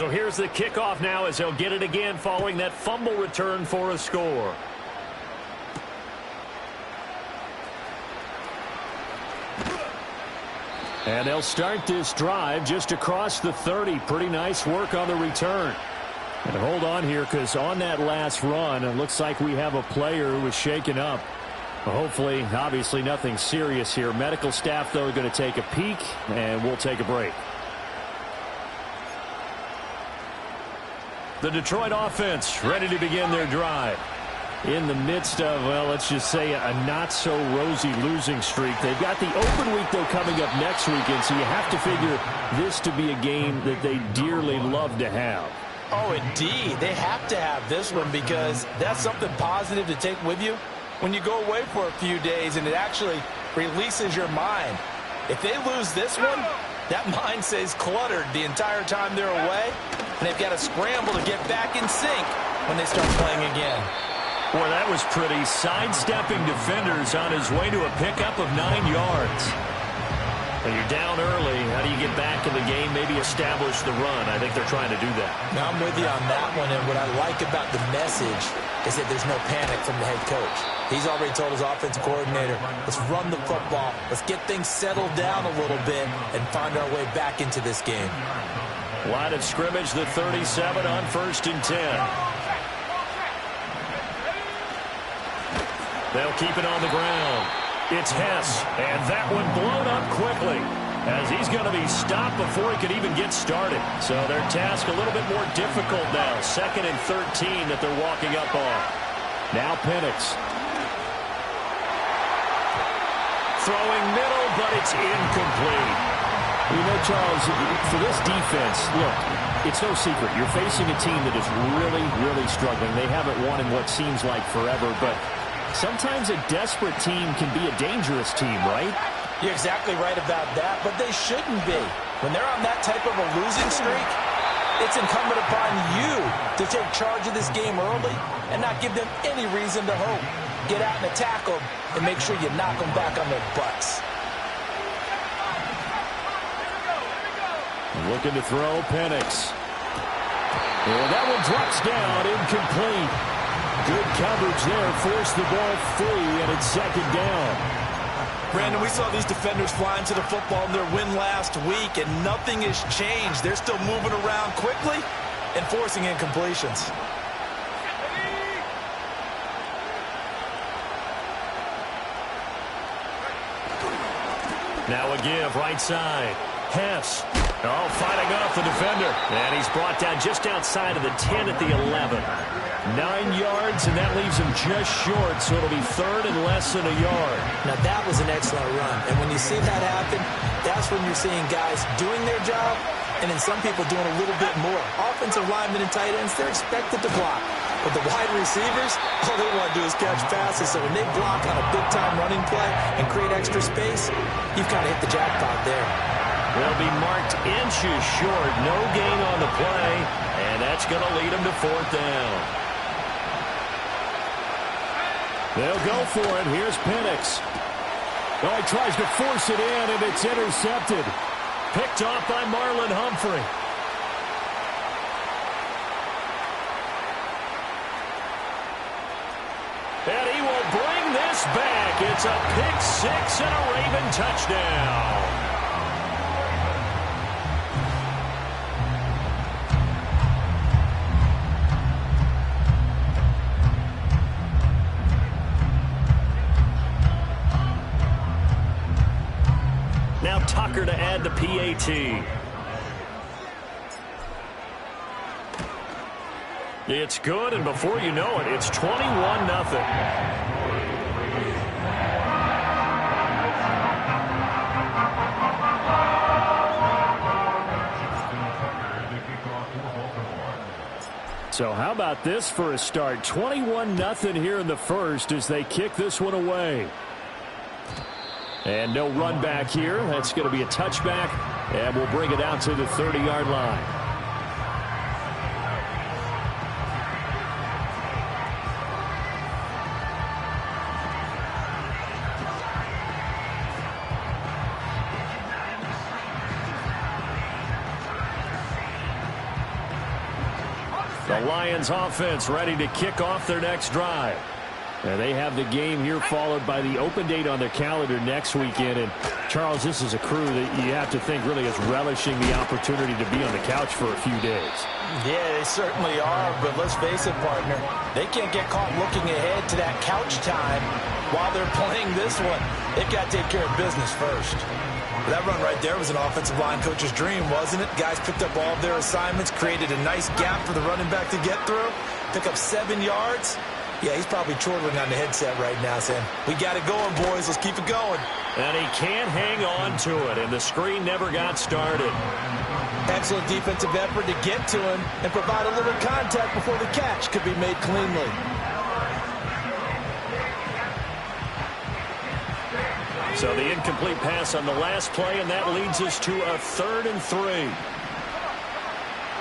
So here's the kickoff now as he'll get it again following that fumble return for a score. And they'll start this drive just across the 30. Pretty nice work on the return. And hold on here, because on that last run, it looks like we have a player who was shaken up. Well, hopefully, obviously nothing serious here. Medical staff, though, are going to take a peek, and we'll take a break. The Detroit offense ready to begin their drive. In the midst of, well, let's just say a not-so-rosy losing streak. They've got the open week, though, coming up next weekend, so you have to figure this to be a game that they dearly love to have. Oh, indeed. They have to have this one because that's something positive to take with you when you go away for a few days, and it actually releases your mind. If they lose this one, that mind stays cluttered the entire time they're away, and they've got to scramble to get back in sync when they start playing again. Boy, that was pretty. Sidestepping defenders on his way to a pickup of 9 yards. And you're down early. How do you get back in the game, maybe establish the run? I think they're trying to do that. Now, I'm with you on that one, and what I like about the message is that there's no panic from the head coach. He's already told his offensive coordinator, let's run the football, let's get things settled down a little bit and find our way back into this game. Line of scrimmage, the 37 on 1st and 10. They'll keep it on the ground. It's Hess, and that one blown up quickly as he's going to be stopped before he could even get started. So their task a little bit more difficult now. 2nd and 13 that they're walking up on. Now Penix. Throwing middle, but it's incomplete. You know, Charles, for this defense, look, it's no secret. You're facing a team that is really, really struggling. They haven't won in what seems like forever, but sometimes a desperate team can be a dangerous team, right? You're exactly right about that, but they shouldn't be. When they're on that type of a losing streak, it's incumbent upon you to take charge of this game early and not give them any reason to hope. Get out and attack them and make sure you knock them back on their butts. Looking to throw, Penix. Well, that one drops down, incomplete. Good coverage there, forced the ball free, and it's 2nd down. Brandon, we saw these defenders flying to the football in their win last week, and nothing has changed. They're still moving around quickly and forcing incompletions. Now a give, right side. Hess. Oh, fighting off the defender. And he's brought down just outside of the 10 at the 11. 9 yards, and that leaves him just short, so it'll be 3rd and less than a yard. Now, that was an excellent run. And when you see that happen, that's when you're seeing guys doing their job, and then some people doing a little bit more. Offensive linemen and tight ends, they're expected to block. But the wide receivers, all they want to do is catch passes. So when they block on a big-time running play and create extra space, you've kind of hit the jackpot there. They'll be marked inches short. No gain on the play, and that's going to lead them to 4th down. They'll go for it. Here's Penix. Oh, he tries to force it in, and it's intercepted. Picked off by Marlon Humphrey. And he will bring this back. It's a pick six and a Raven touchdown. Now Tucker to add the PAT. It's good, and before you know it, it's 21-0. So how about this for a start? 21-0 here in the first as they kick this one away. And no run back here. That's going to be a touchback, and we'll bring it out to the 30-yard line. The Lions offense ready to kick off their next drive. And they have the game here followed by the open date on their calendar next weekend. And, Charles, this is a crew that you have to think really is relishing the opportunity to be on the couch for a few days. Yeah, they certainly are, but let's face it, partner. They can't get caught looking ahead to that couch time while they're playing this one. They've got to take care of business first. That run right there was an offensive line coach's dream, wasn't it? Guys picked up all of their assignments, created a nice gap for the running back to get through, pick up 7 yards. Yeah, he's probably chortling on the headset right now saying, we got it going, boys. Let's keep it going. And he can't hang on to it, and the screen never got started. Excellent defensive effort to get to him and provide a little contact before the catch could be made cleanly. So the incomplete pass on the last play, and that leads us to a 3rd and 3.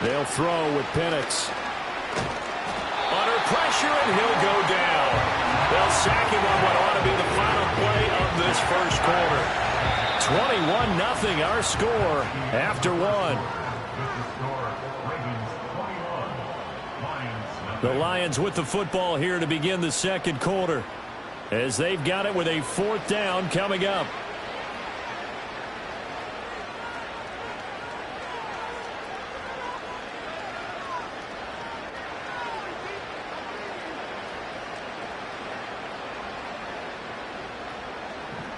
They'll throw with Penix. Under pressure, and he'll go down. They'll sack him on what ought to be the final play of this first quarter. 21-0 our score after 1. The Lions with the football here to begin the second quarter, as they've got it with a 4th down coming up.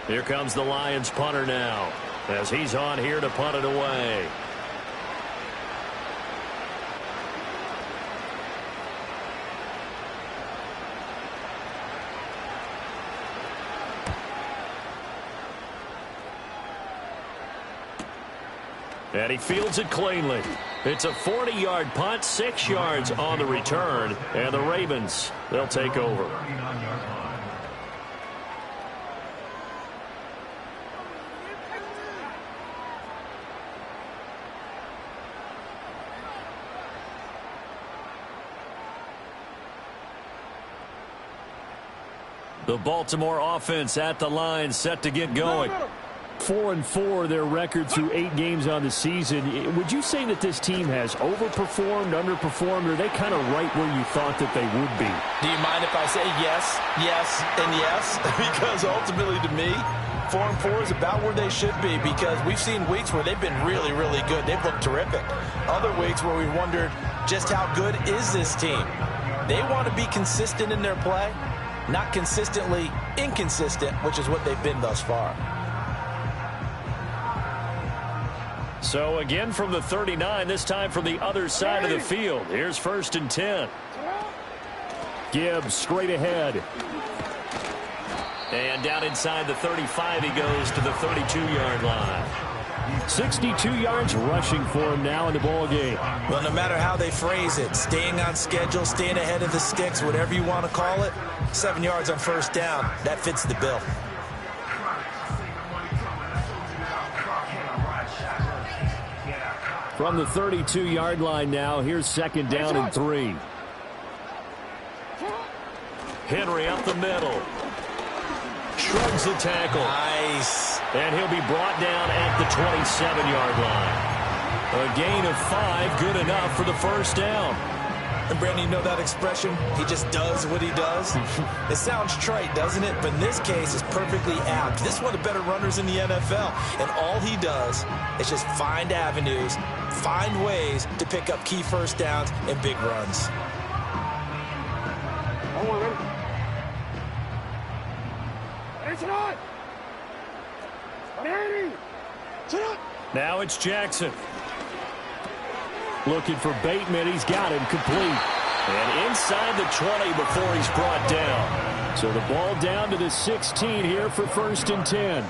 Here comes the Lions punter now, as he's on here to punt it away. And he fields it cleanly. It's a 40-yard punt, 6 yards on the return, and the Ravens, they'll take over. The Baltimore offense at the line, set to get going. 4-4 their record through 8 games on the season. Would you say that this team has overperformed, underperformed, or are they kind of right where you thought that they would be? Do you mind if I say yes, yes, and yes? Because ultimately to me, 4-4 is about where they should be, because we've seen weeks where they've been really, really good. They've looked terrific. Other weeks where we wondered just how good is this team. They want to be consistent in their play, not consistently inconsistent, which is what they've been thus far. So again from the 39, this time from the other side of the field. Here's 1st and 10. Gibbs straight ahead. And down inside the 35 he goes to the 32-yard line. 62 yards rushing for him now in the ball game. Well, no matter how they phrase it, staying on schedule, staying ahead of the sticks, whatever you want to call it, 7 yards on 1st down, that fits the bill. From the 32-yard line now, here's 2nd down and 3. Henry up the middle. Shrugs the tackle. Nice. And he'll be brought down at the 27-yard line. A gain of 5, good enough for the 1st down. And Brandon, you know that expression? He just does what he does. It sounds trite, doesn't it? But in this case, it's perfectly apt. This is one of the better runners in the NFL. And all he does is just find avenues, find ways to pick up key 1st downs and big runs. Now it's Jackson. Looking for Bateman. He's got him complete. And inside the 20 before he's brought down. So the ball down to the 16 here for 1st and 10.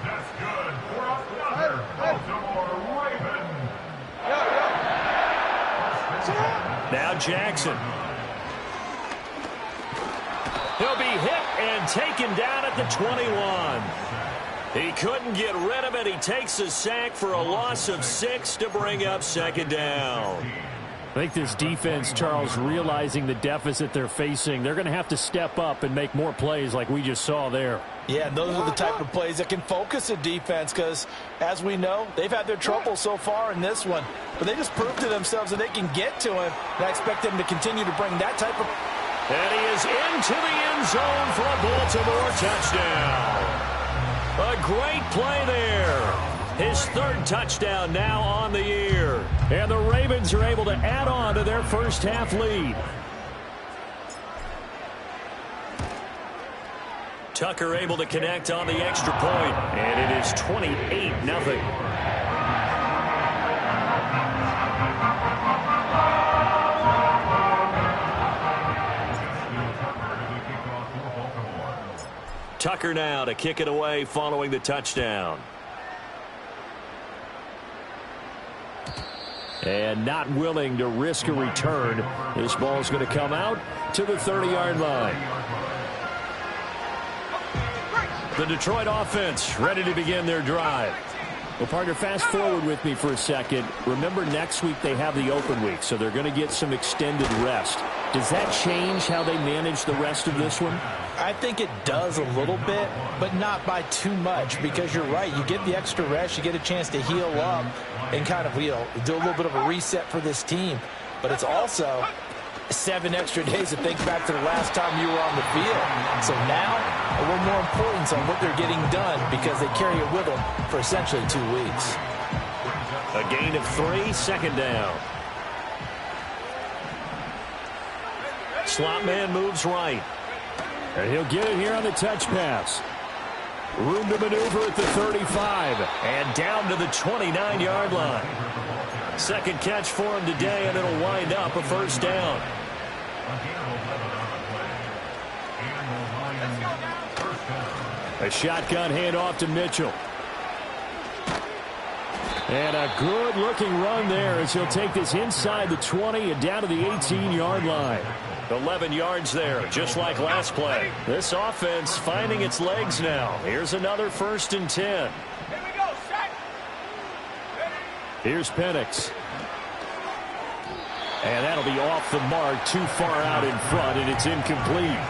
That's good. For another Baltimore Raven. Now Jackson. He'll be hit and taken down at the 21. He couldn't get rid of it. He takes a sack for a loss of 6 to bring up 2nd down. I think this defense, Charles, realizing the deficit they're facing, they're going to have to step up and make more plays like we just saw there. Yeah, and those are the type of plays that can focus a defense because, as we know, they've had their trouble so far in this one. But they just proved to themselves that they can get to him, and I expect them to continue to bring that type of... And he is into the end zone for a Baltimore touchdown. A great play there. His third touchdown now on the year. And the Ravens are able to add on to their first half lead. Tucker able to connect on the extra point. And it is 28-0. Tucker now to kick it away following the touchdown. And not willing to risk a return. This ball's going to come out to the 30-yard line. The Detroit offense ready to begin their drive. Well, partner, fast forward with me for a second. Remember, next week they have the open week, so they're going to get some extended rest. Does that change how they manage the rest of this one? I think it does a little bit, but not by too much, because you're right. You get the extra rest, you get a chance to heal up and kind of, do a little bit of a reset for this team. But it's also 7 extra days to think back to the last time you were on the field. So now, a little more importance on what they're getting done because they carry it with them for essentially 2 weeks. A gain of 3, second down. Slot man moves right. And he'll get it here on the touch pass. Room to maneuver at the 35. And down to the 29-yard line. Second catch for him today, and it'll wind up a first down. A shotgun handoff to Mitchell. And a good-looking run there as he'll take this inside the 20 and down to the 18-yard line. 11 yards there, just like last play. This offense finding its legs now. Here's another 1st and 10. Here's Penix. And that'll be off the mark, too far out in front, and it's incomplete.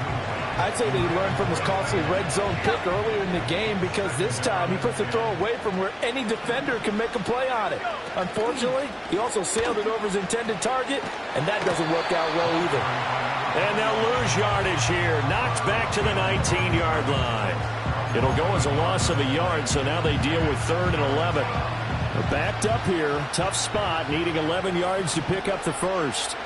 I'd say that he learned from his costly red zone pick earlier in the game because this time he puts the throw away from where any defender can make a play on it. Unfortunately, he also sailed it over his intended target, and that doesn't work out well either. And they'll lose yardage here. Knocked back to the 19-yard line. It'll go as a loss of a yard, so now they deal with 3rd and 11. They're backed up here. Tough spot, needing 11 yards to pick up the first.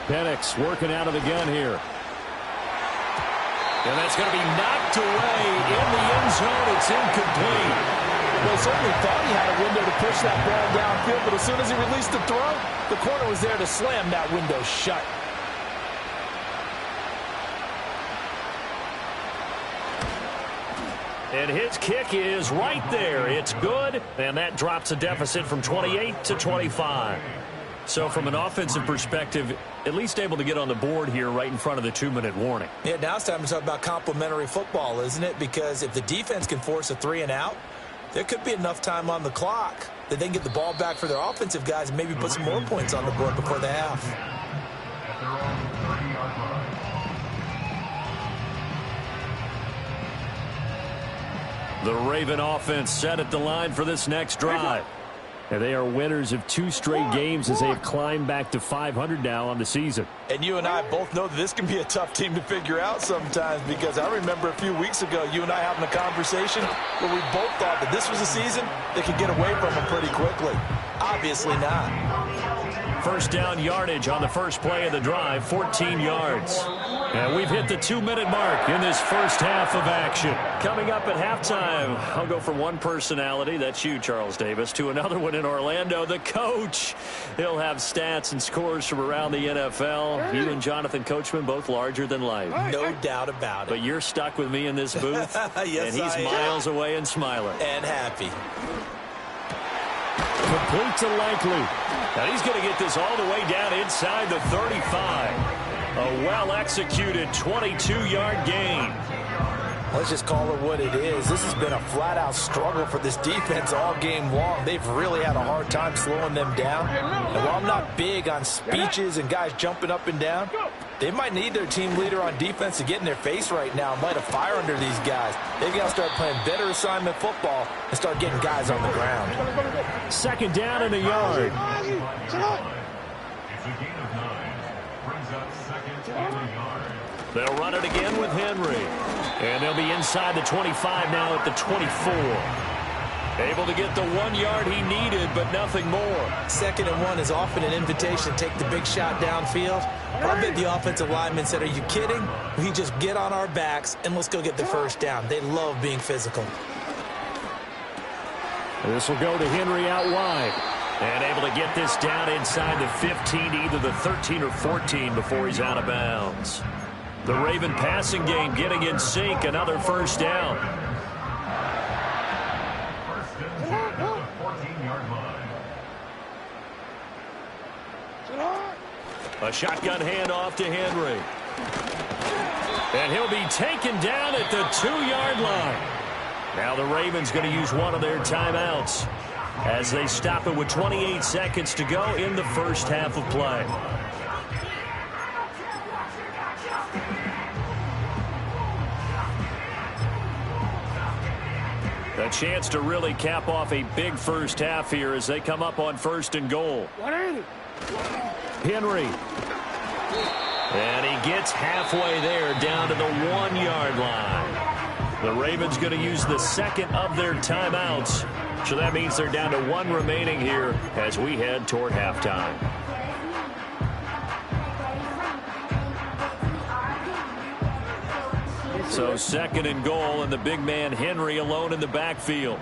Penix working out of the gun here. And that's going to be knocked away in the end zone. It's incomplete. Well, he certainly thought he had a window to push that ball downfield, but as soon as he released the throw, the corner was there to slam that window shut. And his kick is right there. It's good, and that drops a deficit from 28 to 25. So from an offensive perspective, at least able to get on the board here right in front of the 2-minute warning. Yeah, now it's time to talk about complementary football, isn't it? Because if the defense can force a 3-and-out, there could be enough time on the clock that they can get the ball back for their offensive guys and maybe put some more points on the board before the half. The Raven offense set at the line for this next drive. And they are winners of 2 straight games as they have climbed back to 500 now on the season. And you and I both know that this can be a tough team to figure out sometimes, because I remember a few weeks ago you and I having a conversation where we both thought that this was a season that could get away from them pretty quickly. Obviously not. First down yardage on the first play of the drive, 14 yards. And we've hit the 2-minute mark in this first half of action. Coming up at halftime, I'll go from one personality, that's you, Charles Davis, to another one in Orlando, the coach. He'll have stats and scores from around the NFL. You and Jonathan Coachman, both larger than life. No doubt about it. But you're stuck with me in this booth, yes, and he's miles away and smiling. And happy. Complete to Likely. Now he's going to get this all the way down inside the 35. A well-executed 22-yard gain. Let's just call it what it is. This has been a flat-out struggle for this defense all game long. They've really had a hard time slowing them down. And while I'm not big on speeches and guys jumping up and down, they might need their team leader on defense to get in their face right now and light a fire under these guys. They've got to start playing better assignment football and start getting guys on the ground. 2nd down and a yard. It's a gain of 9. Brings up 2nd and a yard. They'll run it again with Henry. And they'll be inside the 25 now at the 24. Able to get the 1 yard he needed, but nothing more. 2nd and 1 is often an invitation to take the big shot downfield. But I bet the offensive lineman said, are you kidding? We just get on our backs and let's go get the 1st down. They love being physical. This will go to Henry out wide. And able to get this down inside the 15 to either the 13 or 14 before he's out of bounds. The Raven passing game getting in sync. Another 1st down. 1st and 10 at the 14-yard line. A shotgun handoff to Henry. And he'll be taken down at the 2-yard line. Now the Ravens going to use one of their timeouts as they stop it with 28 seconds to go in the 1st half of play. A chance to really cap off a big 1st half here as they come up on 1st and goal. Henry. And he gets halfway there down to the 1-yard line. The Ravens going to use the 2nd of their timeouts. So that means they're down to 1 remaining here as we head toward halftime. So 2nd and goal, and the big man Henry alone in the backfield.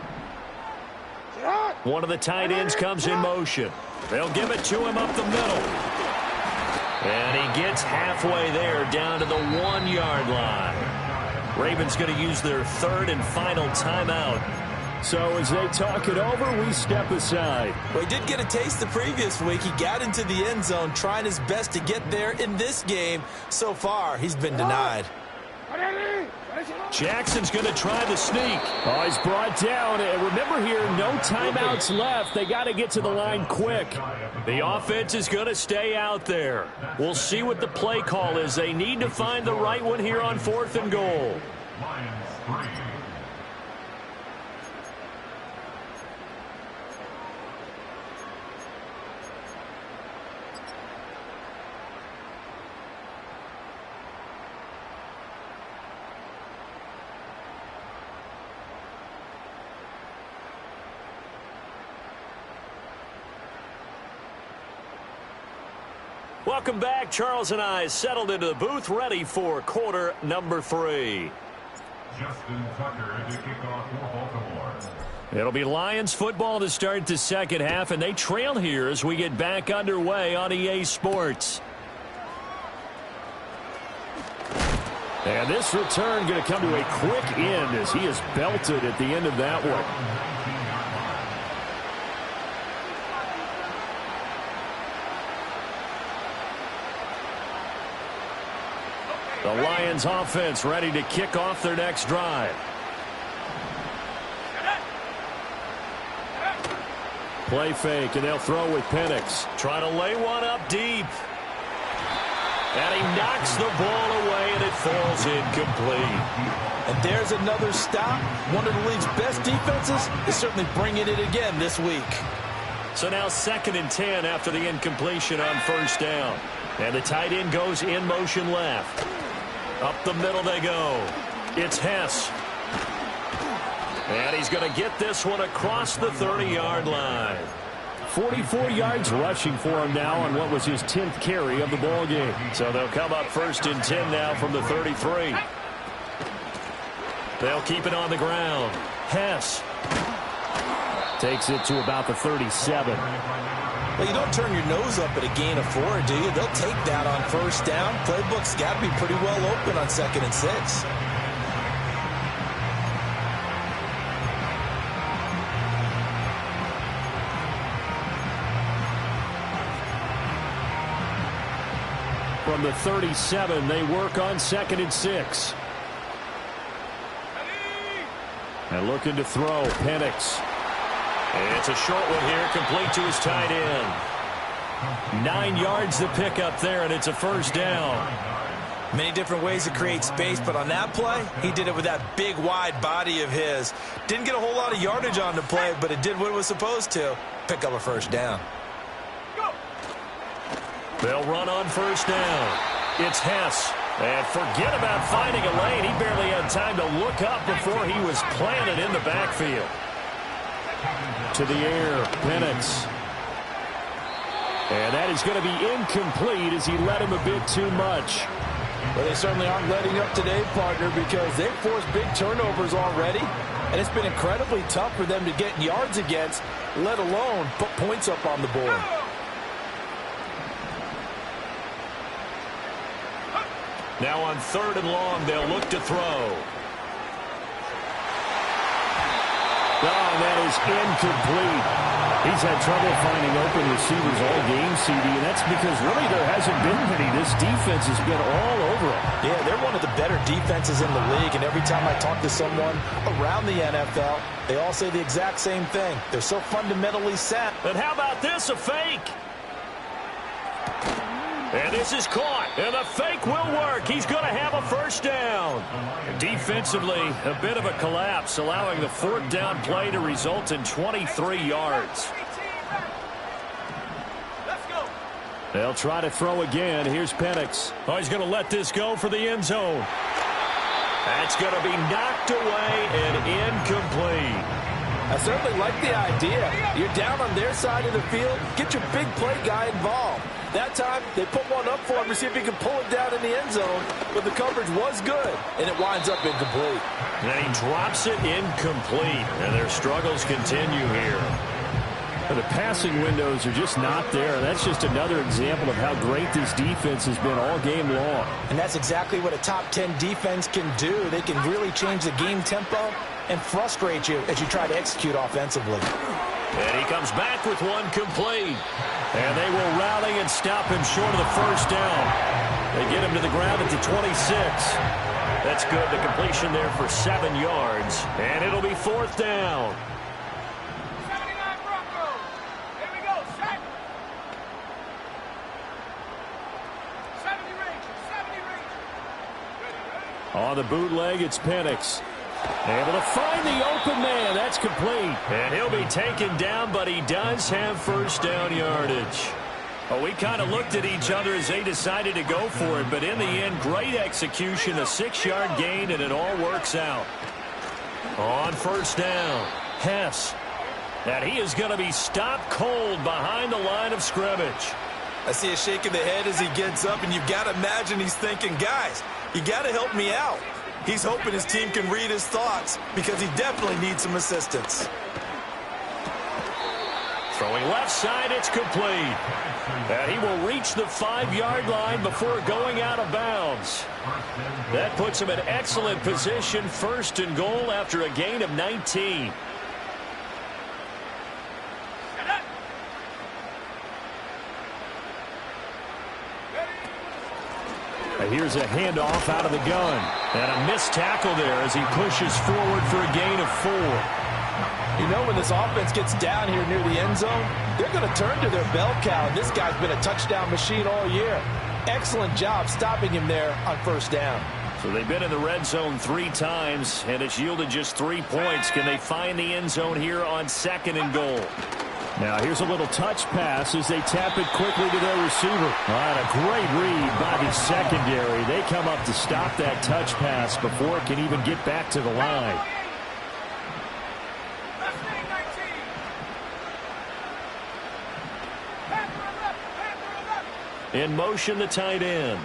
One of the tight ends comes in motion. They'll give it to him up the middle. And he gets halfway there down to the 1-yard line. Ravens going to use their 3rd and final timeout. So as they talk it over, we step aside. Well, he did get a taste the previous week. He got into the end zone trying his best to get there in this game. So far, he's been denied. Jackson's going to try the sneak. Oh, he's brought down. And remember here, no timeouts left. They got to get to the line quick. The offense is going to stay out there. We'll see what the play call is. They need to find the right one here on 4th and goal. Lions 3. Welcome back. Charles and I settled into the booth, ready for quarter number 3. Justin Tucker to kick off for Baltimore. It'll be Lions football to start the 2nd half, and they trail here as we get back underway on EA Sports. And this return going to come to a quick end as he is belted at the end of that one. The Lions offense ready to kick off their next drive. Play fake, and they'll throw with Penix. Trying to lay one up deep. And he knocks the ball away, and it falls incomplete. And there's another stop. One of the league's best defenses is certainly bringing it again this week. So now 2nd and 10 after the incompletion on 1st down. And the tight end goes in motion left. Up the middle they go. It's Hess. And he's going to get this one across the 30-yard line. 44 yards rushing for him now on what was his 10th carry of the ball game. So they'll come up 1st and 10 now from the 33. They'll keep it on the ground. Hess takes it to about the 37. Well, you don't turn your nose up at a gain of 4, do you? They'll take that on 1st down. Playbook's got to be pretty well open on 2nd and 6. From the 37, they work on 2nd and 6. And looking to throw, Penix. It's a short one here, complete to his tight end. 9 yards to pick up there, and it's a first down. Many different ways to create space, but on that play, he did it with that big, wide body of his. Didn't get a whole lot of yardage on the play, but it did what it was supposed to. Pick up a first down. They'll run on first down. It's Hess. And forget about finding a lane. He barely had time to look up before he was planted in the backfield. To the air, Penix. And that is going to be incomplete as he led him a bit too much. Well, they certainly aren't letting up today, partner, because they've forced big turnovers already. And it's been incredibly tough for them to get yards against, let alone put points up on the board. Now on 3rd and long, they'll look to throw. Oh, that is incomplete. He's had trouble finding open receivers all game, CD, and that's because really there hasn't been many. This defense has been all over him. Yeah, they're one of the better defenses in the league, and every time I talk to someone around the NFL, they all say the exact same thing. They're so fundamentally sound. But how about this, a fake? And this is caught, and the fake will work. He's going to have a first down. Defensively, a bit of a collapse, allowing the 4th down play to result in 23 yards. They'll try to throw again. Here's Penix. Oh, he's going to let this go for the end zone. That's going to be knocked away and incomplete. I certainly like the idea. You're down on their side of the field. Get your big play guy involved. That time, they put one up for him to see if he can pull it down in the end zone, but the coverage was good, and it winds up incomplete. And then he drops it incomplete, and their struggles continue here. The passing windows are just not there. That's just another example of how great this defense has been all game long. And that's exactly what a top 10 defense can do. They can really change the game tempo and frustrate you as you try to execute offensively. And he comes back with one complete. And they will rally and stop him short of the first down. They get him to the ground at the 26. That's good. The completion there for 7 yards. And it'll be 4th down. 79 Broncos. Here we go. Set. 70 range. 70 range. On the bootleg, it's Penix. Able to find the open man. That's complete. And he'll be taken down, but he does have first down yardage. Well, we kind of looked at each other as they decided to go for it, but in the end, great execution, a 6-yard gain, and it all works out. On first down, Hess. And he is going to be stopped cold behind the line of scrimmage. I see a shake of the head as he gets up, and you've got to imagine he's thinking, guys, you got to help me out. He's hoping his team can read his thoughts because he definitely needs some assistance. Throwing left side, it's complete. And he will reach the 5-yard line before going out of bounds. That puts him in excellent position, 1st and goal after a gain of 19. Here's a handoff out of the gun. And a missed tackle there as he pushes forward for a gain of 4. You know, when this offense gets down here near the end zone, they're going to turn to their bell cow. This guy's been a touchdown machine all year. Excellent job stopping him there on first down. So they've been in the red zone 3 times, and it's yielded just 3 points. Can they find the end zone here on 2nd and goal? Now here's a little touch pass as they tap it quickly to their receiver. All right, a great read by the secondary. They come up to stop that touch pass before it can even get back to the line. In motion, the tight end.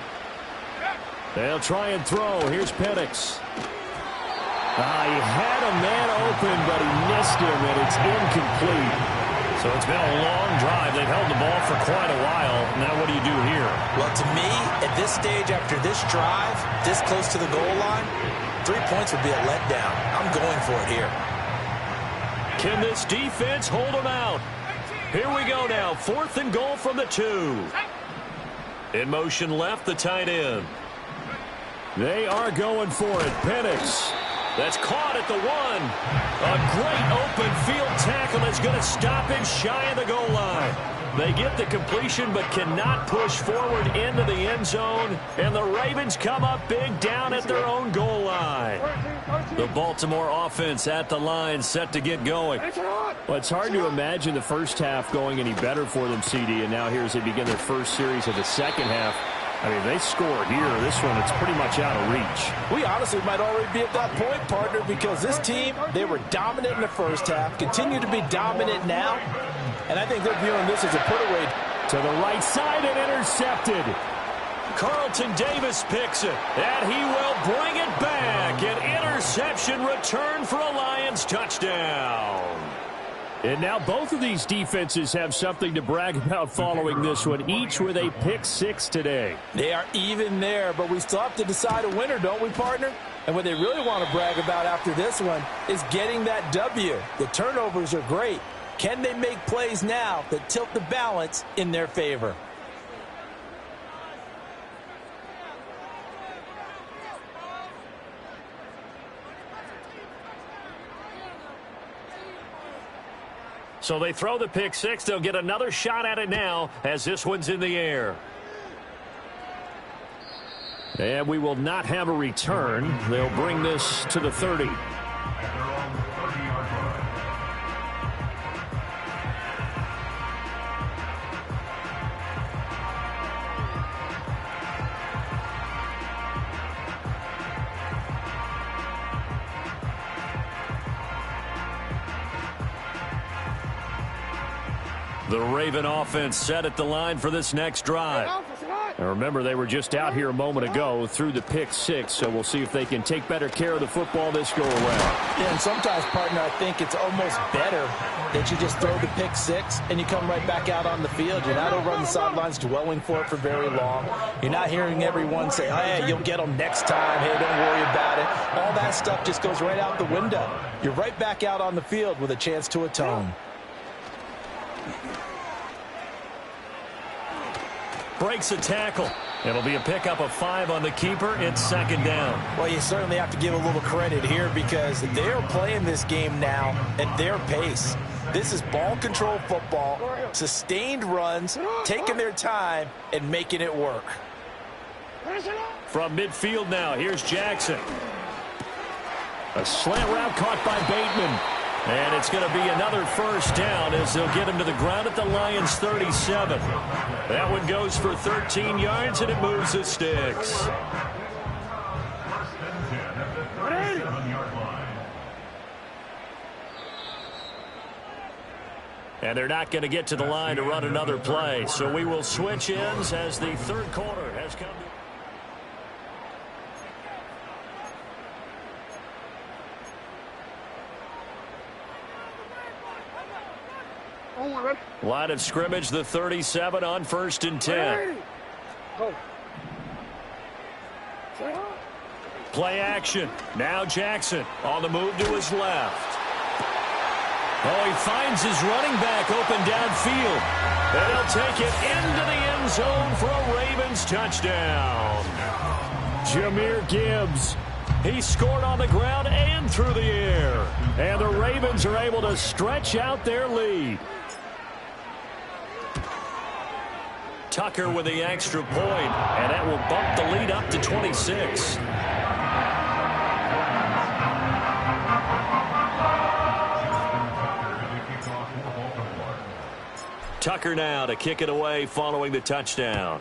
They'll try and throw. Here's Penix. He had a man open, but he missed him, and it's incomplete. So it's been a long drive. They've held the ball for quite a while. Now what do you do here? Well, to me, at this stage after this drive, this close to the goal line, 3 points would be a letdown. I'm going for it here. Can this defense hold them out? Here we go now. 4th and goal from the 2. In motion left, the tight end. They are going for it. Penix. That's caught at the 1. A great open field tackle is going to stop him shy of the goal line. They get the completion but cannot push forward into the end zone. And the Ravens come up big down at their own goal line. The Baltimore offense at the line set to get going. Well, it's hard to imagine the first half going any better for them, CD. And now here as they begin their first series of the second half. I mean, they score here. This one, it's pretty much out of reach. We honestly might already be at that point, partner, because this team, they were dominant in the first half, continue to be dominant now, and I think they're viewing this as a put-away. To the right side and intercepted. Carlton Davis picks it, and he will bring it back. An interception return for a Lions touchdown. And now both of these defenses have something to brag about following this one, each with a pick 6 today. They are even there, but we still have to decide a winner, don't we, partner? And what they really want to brag about after this one is getting that W. The turnovers are great. Can they make plays now that tilt the balance in their favor? So they throw the pick 6. They'll get another shot at it now as this one's in the air. And we will not have a return. They'll bring this to the 30. The Raven offense set at the line for this next drive. And remember, they were just out here a moment ago through the pick 6, so we'll see if they can take better care of the football this go around. Yeah, and sometimes, partner, I think it's almost better that you just throw the pick 6 and you come right back out on the field. You're not over on the sidelines dwelling for it for very long. You're not hearing everyone say, oh, hey, you'll get them next time. Hey, don't worry about it. All that stuff just goes right out the window. You're right back out on the field with a chance to atone. Breaks a tackle. It'll be a pickup of 5 on the keeper. It's second down. Well, you certainly have to give a little credit here because they're playing this game now at their pace. This is ball control football, sustained runs, taking their time and making it work. From midfield now, here's Jackson. A slant route caught by Bateman. And it's going to be another first down as they'll get him to the ground at the Lions 37. That one goes for 13 yards, and it moves the sticks. First and 10 at the 37-yard line. And they're not going to get to the line to run another play. So we will switch ends as the third quarter has come to... Line of scrimmage, the 37 on first and 10. Play action. Now Jackson on the move to his left. Oh, he finds his running back open downfield. And he'll take it into the end zone for a Ravens touchdown. Jahmyr Gibbs. He scored on the ground and through the air. And the Ravens are able to stretch out their lead. Tucker with the extra point, and that will bump the lead up to 26. Tucker now to kick it away following the touchdown.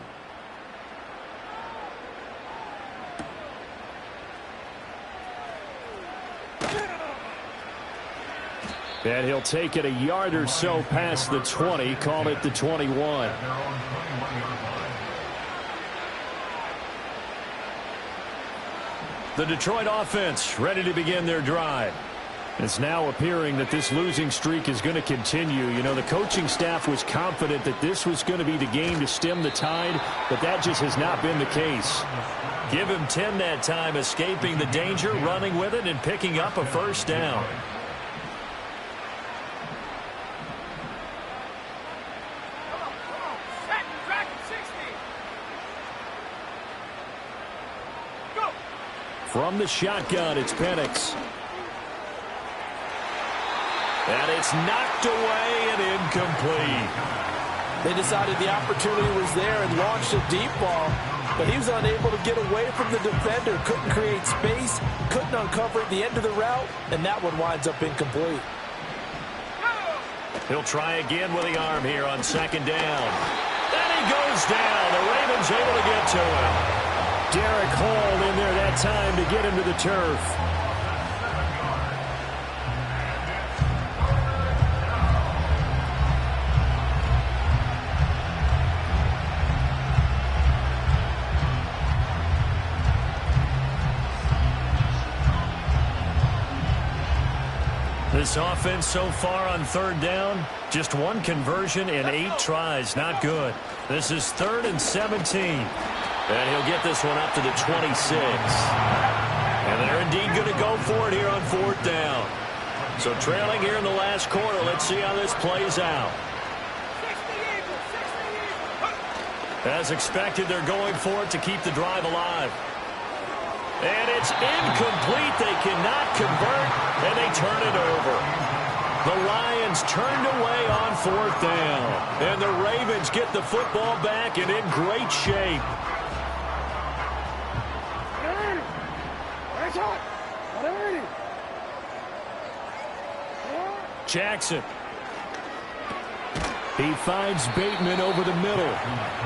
And he'll take it a yard or so past the 20, call it the 21. The Detroit offense ready to begin their drive. It's now appearing that this losing streak is going to continue. You know, the coaching staff was confident that this was going to be the game to stem the tide, but that just has not been the case. Give him 10 that time, escaping the danger, running with it, and picking up a first down. From the shotgun, it's Penix. And it's knocked away and incomplete. They decided the opportunity was there and launched a deep ball, but he was unable to get away from the defender, couldn't create space, couldn't uncover at the end of the route, and that one winds up incomplete. He'll try again with the arm here on second down. And he goes down. The Ravens able to get to him. Derek Hall in there that time to get him to the turf. This offense so far on third down, just one conversion in 8 tries. Not good. This is 3rd and 17. And he'll get this one up to the 26. And they're indeed going to go for it here on 4th down. So trailing here in the last quarter. Let's see how this plays out. As expected, they're going for it to keep the drive alive. And it's incomplete. They cannot convert, and they turn it over. The Lions turned away on 4th down. And the Ravens get the football back and in great shape. Jackson. He finds Bateman over the middle.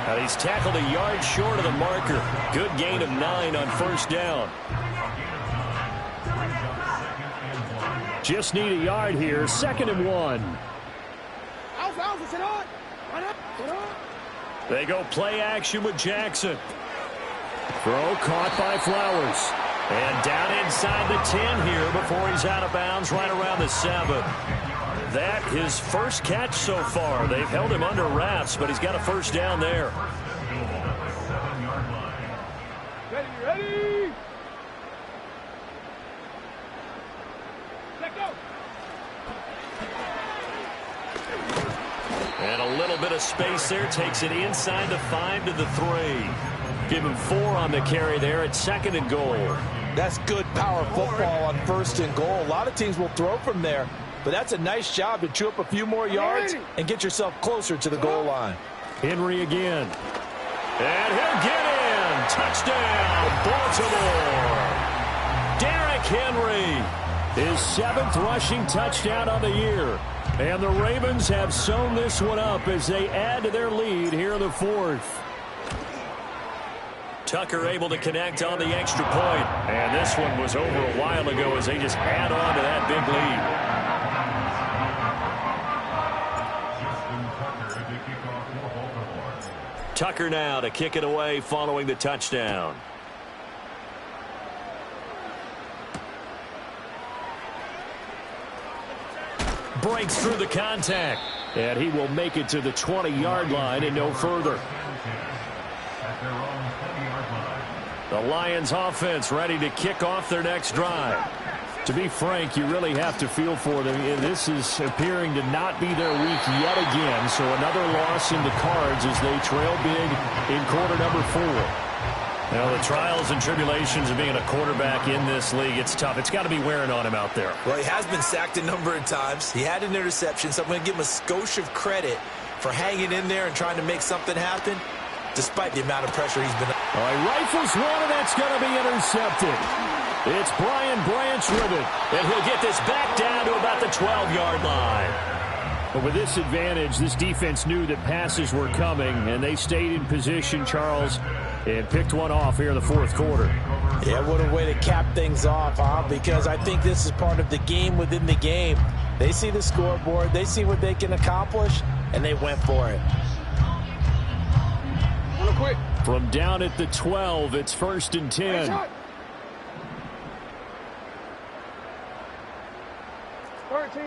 And he's tackled a yard short of the marker. Good gain of 9 on 1st down. Just need a yard here. 2nd and 1. They go play action with Jackson. Throw caught by Flowers. And down inside the 10 here before he's out of bounds right around the 7. That his first catch so far. They've held him under wraps, but he's got a 1st down there. Ready? Let go. And a little bit of space there. Takes it inside the 5 to the 3. Give him 4 on the carry there at 2nd and goal. That's good power football on 1st and goal. A lot of teams will throw from there, but that's a nice job to chew up a few more yards and get yourself closer to the goal line. Henry again. And he'll get in. Touchdown, Baltimore. Derrick Henry. His 7th rushing touchdown on the year. And the Ravens have sewn this one up as they add to their lead here in the 4th. Tucker able to connect on the extra point. And this one was over a while ago as they just add on to that big lead. Tucker now to kick it away following the touchdown. Breaks through the contact. And he will make it to the 20-yard line and no further. The Lions offense ready to kick off their next drive. To be frank, you really have to feel for them. This is appearing to not be their week yet again. So another loss in the cards as they trail big in quarter number 4. Now, the trials and tribulations of being a quarterback in this league, it's tough. It's got to be wearing on him out there. Well, he has been sacked a number of times. He had an interception, so I'm going to give him a skosh of credit for hanging in there and trying to make something happen, despite the amount of pressure he's been. All right, rifles one, and that's going to be intercepted. It's Brian Branch with it, and he'll get this back down to about the 12-yard line. But with this advantage, this defense knew that passes were coming, and they stayed in position, Charles, and picked one off here in the 4th quarter. Yeah, what a way to cap things off, huh? Because I think this is part of the game within the game. They see the scoreboard, they see what they can accomplish, and they went for it. Quick. From down at the 12, it's 1st and 10. 13.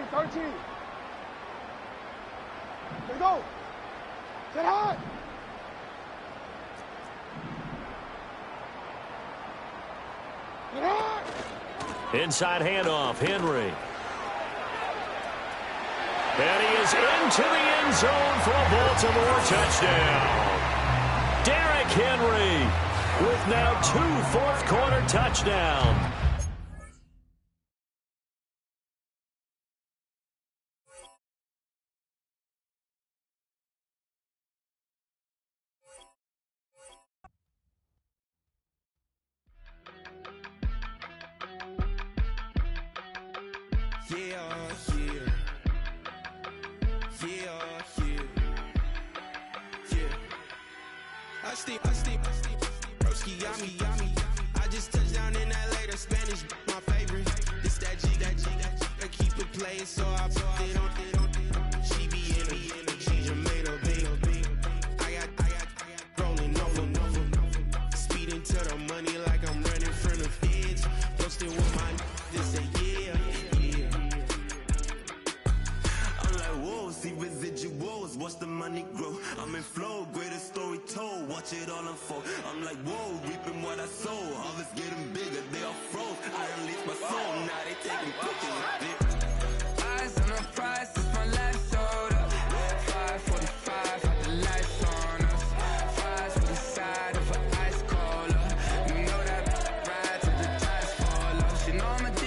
Let's go. Sit high. Sit high. Inside handoff, Henry. And he is into the end zone for a Baltimore touchdown. Derrick Henry. with now 2 fourth-quarter touchdowns. I just touched down in LA, the Spanish, my favorite. This that G, I keep it playing, so I put it on. She be in the G, Jamaica, big. I got rolling over. Speeding to the money like I'm running from the feds. Posted with my this say yeah. I'm like, whoa, see residuals, watch the money grow. I'm in flow, greatest story told, watch it all unfold. I'm like, whoa, reaping what I sow. Harvest getting bigger, they all froze. I unleashed my soul, now they taking pictures. Eyes on the prize, it's my last soda. 5:45, had the lights on us. Fries for the side of an ice cola. You know that ride till the tires fall off. She know I'm a D,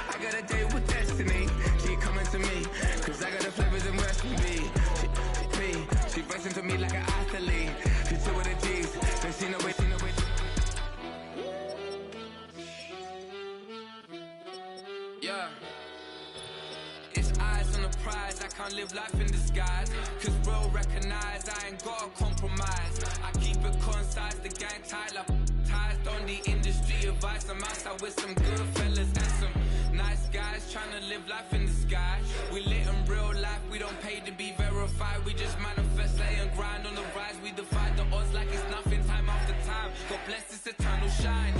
I got a date with destiny. She coming to me, cause I got the flavors and recipe. She racing to me like an athlete. She two with the G's, then she know it. Yeah. It's eyes on the prize, I can't live life in disguise. Cause bro recognize I ain't gotta compromise. I keep it concise, the gang tight like ties. On the industry advice, I'm outside with some good fellas and some nice guys trying to live life in the sky. We lit in real life, we don't pay to be verified. We just manifest, lay and grind on the rise. We defy the odds like it's nothing, time after time. God bless this eternal shine.